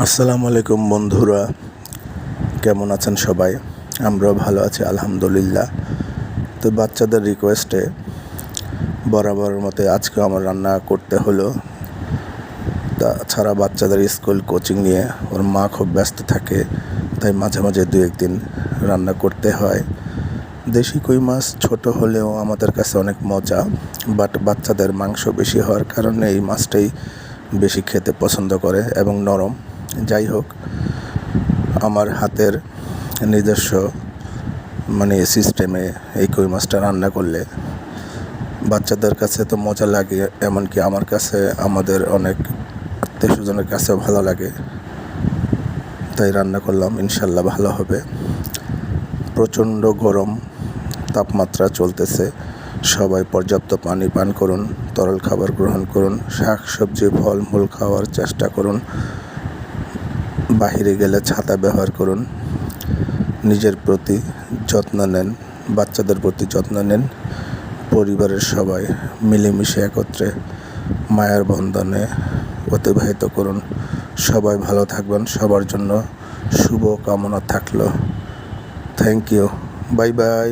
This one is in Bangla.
আসসালামু আলাইকুম বন্ধুরা, কেমন আছেন সবাই? আমরাও ভালো আছি আলহামদুলিল্লাহ। তো বাচ্চাদের রিকোয়েস্টে বরাবরের মতো আজকে আমার রান্না করতে হলো। তাছাড়া বাচ্চাদের স্কুল কোচিং নিয়ে ওর মা খুব ব্যস্ত থাকে, তাই মাঝে মাঝে দু একদিন রান্না করতে হয়। দেশি কই মাছ ছোট হলেও আমাদের কাছে অনেক মজা, বাট বাচ্চাদের মাংস বেশি হওয়ার কারণে এই মাছটাই বেশি খেতে পছন্দ করে এবং নরম। যাই হোক, আমার হাতের নিজস্ব সিস্টেমে এই কই মাছটা রান্না করলে বাচ্চাদের কাছে তো মজা লাগে, এমনকি আমার কাছে, আমাদের অনেক আত্মীয় স্বজনের কাছেও ভালো লাগে। তাই রান্না করলাম, ইনশাল্লাহ ভালো হবে। প্রচণ্ড গরম তাপমাত্রা চলতেছে, সবাই পর্যাপ্ত পানি পান করুন, তরল খাবার গ্রহণ করুন, শাক সবজি ফলমূল খাওয়ার চেষ্টা করুন, বাহিরে গেলে ছাতা ব্যবহার করুন, নিজের প্রতি যত্ন নেন, বাচ্চাদের প্রতি যত্ন নেন। পরিবারের সবাই মিলেমিশে একত্রে মায়ার বন্ধনে অতিবাহিত করুন। সবাই ভালো থাকবেন, সবার জন্য শুভ কামনা থাকলো। Thank you, bye by.